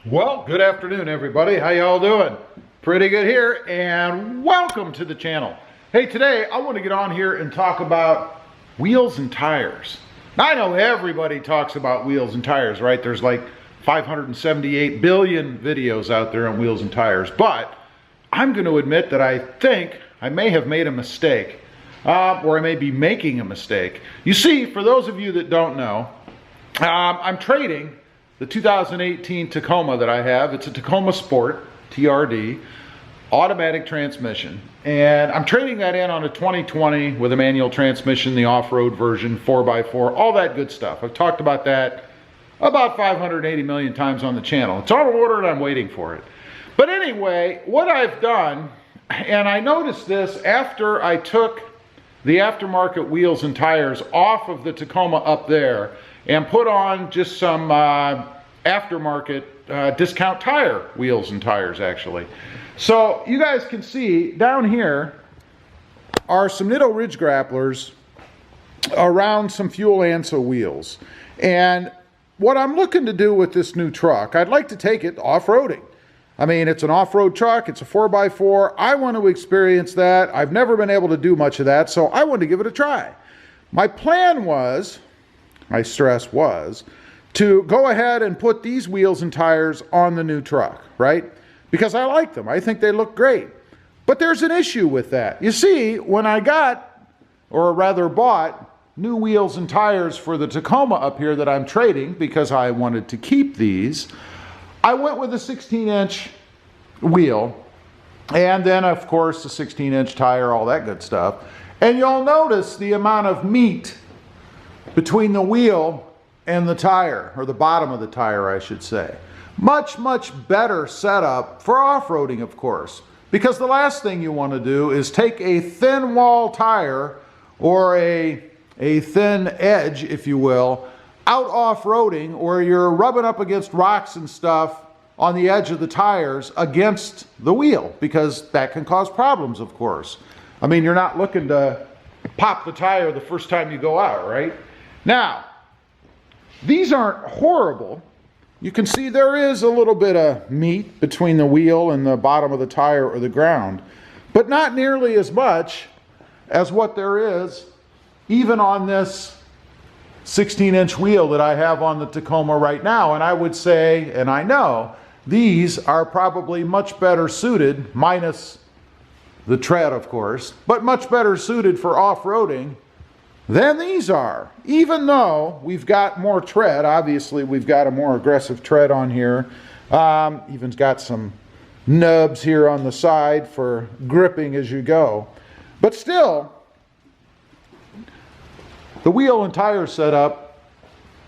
Well, good afternoon, everybody. How y'all doing? Pretty good here, and welcome to the channel. Hey, today I want to get on here and talk about wheels and tires. Now, I know everybody talks about wheels and tires, right? There's like 578 billion videos out there on wheels and tires, but I'm going to admit that I think I may have made a mistake, or I may be making a mistake. You see, for those of you that don't know, I'm trading the 2018 Tacoma that I have. It's a Tacoma Sport, TRD, automatic transmission. And I'm trading that in on a 2020 with a manual transmission, the off-road version, 4x4, all that good stuff. I've talked about that about 580 million times on the channel. It's on order and I'm waiting for it. But anyway, what I've done, and I noticed this after I took the aftermarket wheels and tires off of the Tacoma up there and put on just some aftermarket discount tire wheels and tires, actually. So you guys can see down here are some Nitto Ridge grapplers around some Fuel Ansa wheels. And what I'm looking to do with this new truck, I'd like to take it off-roading. I mean, it's an off-road truck, it's a 4x4. I want to experience that. I've never been able to do much of that, so I wanted to give it a try. My plan was, my stress was, to go ahead and put these wheels and tires on the new truck, right? Because I like them. I think they look great. But there's an issue with that. You see, when I got, or rather bought, new wheels and tires for the Tacoma up here that I'm trading, because I wanted to keep these, I went with a 16-inch wheel, and then, of course, a 16-inch tire, all that good stuff. And you'll notice the amount of meat between the wheel and the tire, or the bottom of the tire, I should say. Much, much better setup for off-roading, of course, because the last thing you want to do is take a thin wall tire, or a thin edge, if you will, out off-roading, or you're rubbing up against rocks and stuff on the edge of the tires against the wheel, because that can cause problems, of course. I mean, you're not looking to pop the tire the first time you go out, right? Now, these aren't horrible. You can see there is a little bit of meat between the wheel and the bottom of the tire or the ground, but not nearly as much as what there is even on this 16-inch wheel that I have on the Tacoma right now. And I would say, and I know, these are probably much better suited, minus the tread of course, but much better suited for off-roading than these are. Even though we've got more tread, obviously we've got a more aggressive tread on here. Even got some nubs here on the side for gripping as you go. But still, the wheel and tire setup,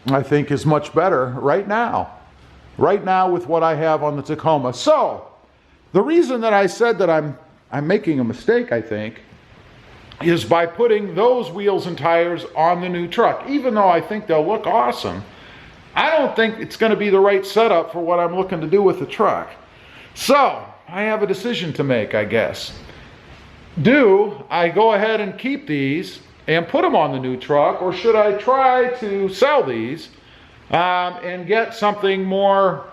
I think, is much better right now. Right now with what I have on the Tacoma. So, the reason that I said that I'm making a mistake, I think, is by putting those wheels and tires on the new truck. Even though I think they'll look awesome, I don't think it's going to be the right setup for what I'm looking to do with the truck. So, I have a decision to make, I guess. Do I go ahead and keep these and put them on the new truck, or should I try to sell these and get something more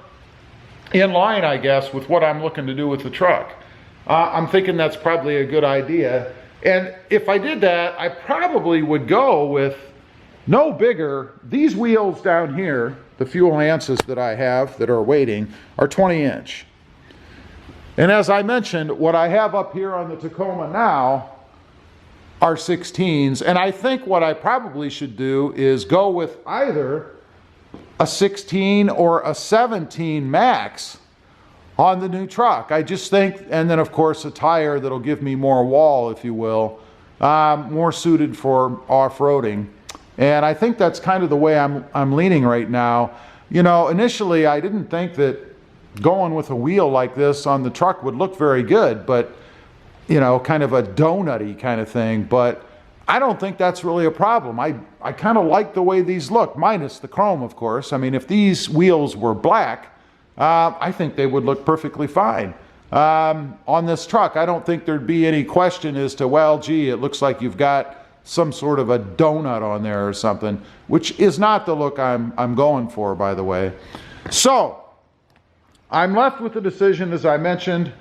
in line, I guess, with what I'm looking to do with the truck? I'm thinking that's probably a good idea. And if I did that, I probably would go with no bigger. These wheels down here, the Fuel Ansas that I have that are waiting, are 20-inch. And as I mentioned, what I have up here on the Tacoma now are 16s. And I think what I probably should do is go with either a 16 or a 17 max on the new truck. I just think, and then of course a tire that'll give me more wall, if you will, more suited for off-roading. And I think that's kind of the way I'm leaning right now. You know, initially I didn't think that going with a wheel like this on the truck would look very good, but you know, kind of a donut-y kind of thing, but I don't think that's really a problem. I kind of like the way these look, minus the chrome, of course. I mean, if these wheels were black, I think they would look perfectly fine. On this truck, I don't think there'd be any question as to, well, gee, it looks like you've got some sort of a donut on there or something, which is not the look I'm going for, by the way. So, I'm left with the decision, as I mentioned,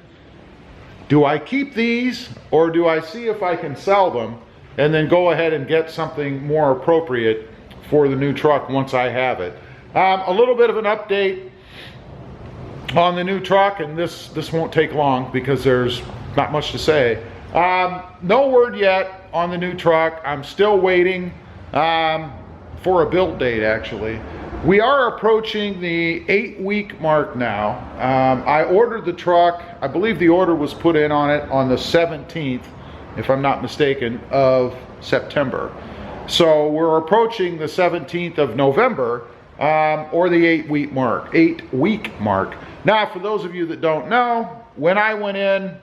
do I keep these or do I see if I can sell them and then go ahead and get something more appropriate for the new truck once I have it. A little bit of an update on the new truck, and this won't take long because there's not much to say. No word yet on the new truck. I'm still waiting for a build date, actually. We are approaching the 8-week mark now. I ordered the truck, I believe the order was put in on it on the 17th, if I'm not mistaken, of September. So we're approaching the 17th of November, or the 8-week mark. Now, for those of you that don't know, when I went in,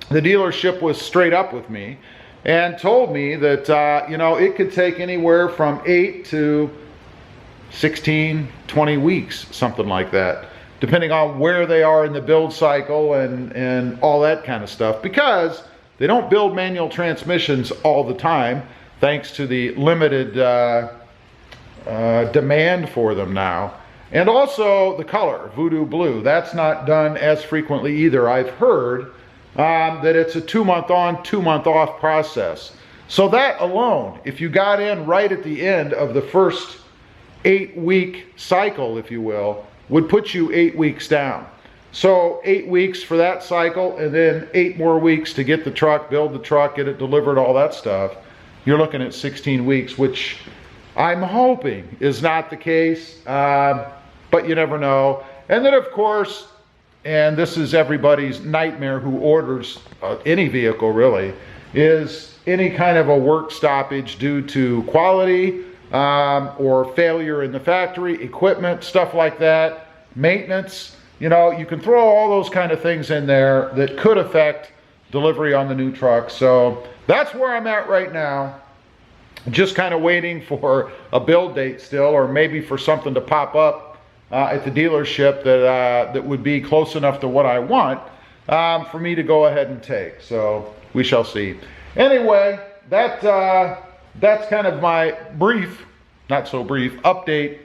the dealership was straight up with me and told me that, you know, it could take anywhere from 8 to 16, 20 weeks, something like that, depending on where they are in the build cycle and all that kind of stuff, because they don't build manual transmissions all the time, thanks to the limited demand for them now. And also the color, Voodoo Blue, that's not done as frequently either. I've heard that it's a 2-month on, 2-month off process. So that alone, if you got in right at the end of the first 8-week cycle, if you will, would put you 8 weeks down. So 8 weeks for that cycle, and then 8 more weeks to get the truck, build the truck, get it delivered, all that stuff. You're looking at 16 weeks, which I'm hoping is not the case, but you never know. And then, of course, and this is everybody's nightmare who orders any vehicle really, is any kind of a work stoppage due to quality, or failure in the factory, equipment, stuff like that, maintenance. You know, you can throw all those kind of things in there that could affect delivery on the new truck. So that's where I'm at right now. Just kind of waiting for a build date still, or maybe for something to pop up at the dealership that would be close enough to what I want for me to go ahead and take. So we shall see. Anyway, that's kind of my brief, not so brief, update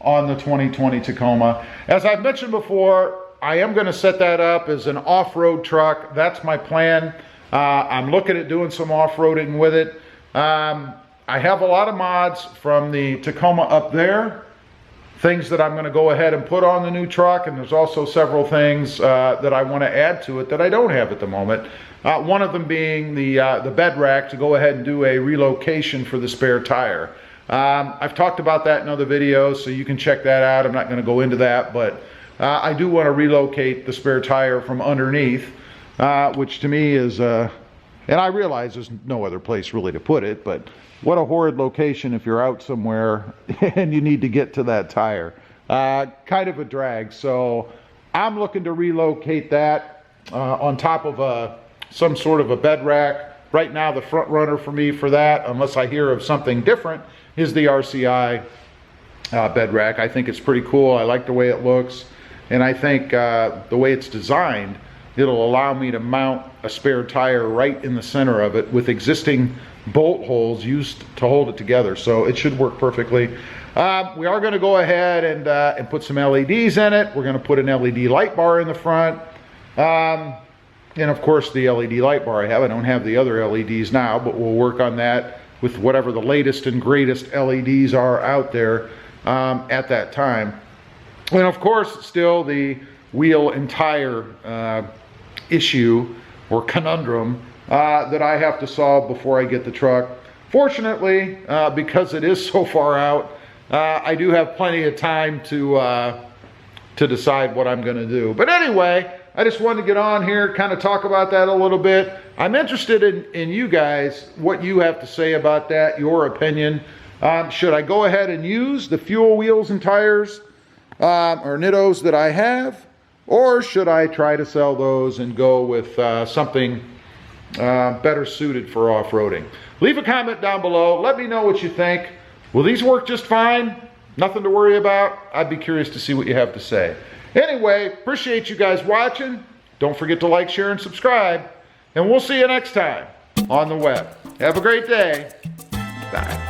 on the 2020 Tacoma. As I've mentioned before, I am going to set that up as an off-road truck. That's my plan. I'm looking at doing some off-roading with it. I have a lot of mods from the Tacoma up there, things that I'm going to go ahead and put on the new truck, and there's also several things that I want to add to it that I don't have at the moment. One of them being the bed rack, to go ahead and do a relocation for the spare tire. I've talked about that in other videos, so you can check that out. I'm not going to go into that, but I do want to relocate the spare tire from underneath, which to me is, and I realize there's no other place really to put it, but what a horrid location if you're out somewhere and you need to get to that tire. Kind of a drag. So I'm looking to relocate that on top of some sort of a bed rack. Right now, the front runner for me for that, unless I hear of something different, is the RCI bed rack. I think it's pretty cool. I like the way it looks, and I think the way it's designed, it'll allow me to mount a spare tire right in the center of it with existing bolt holes used to hold it together. So it should work perfectly. We are going to go ahead and put some LEDs in it. We're going to put an LED light bar in the front. And of course the LED light bar I don't have the other LEDs now, but we'll work on that with whatever the latest and greatest LEDs are out there at that time. And of course still the wheel and tire issue or conundrum that I have to solve before I get the truck. Fortunately, because it is so far out, I do have plenty of time to decide what I'm going to do. But anyway, I just wanted to get on here, kind of talk about that a little bit. I'm interested in you guys, what you have to say about that, your opinion. Should I go ahead and use the fuel wheels and tires or Nittos that I have? Or should I try to sell those and go with something better suited for off-roading? Leave a comment down below. Let me know what you think. Will these work just fine? Nothing to worry about? I'd be curious to see what you have to say. Anyway, appreciate you guys watching. Don't forget to like, share, and subscribe. And we'll see you next time on the web. Have a great day. Bye.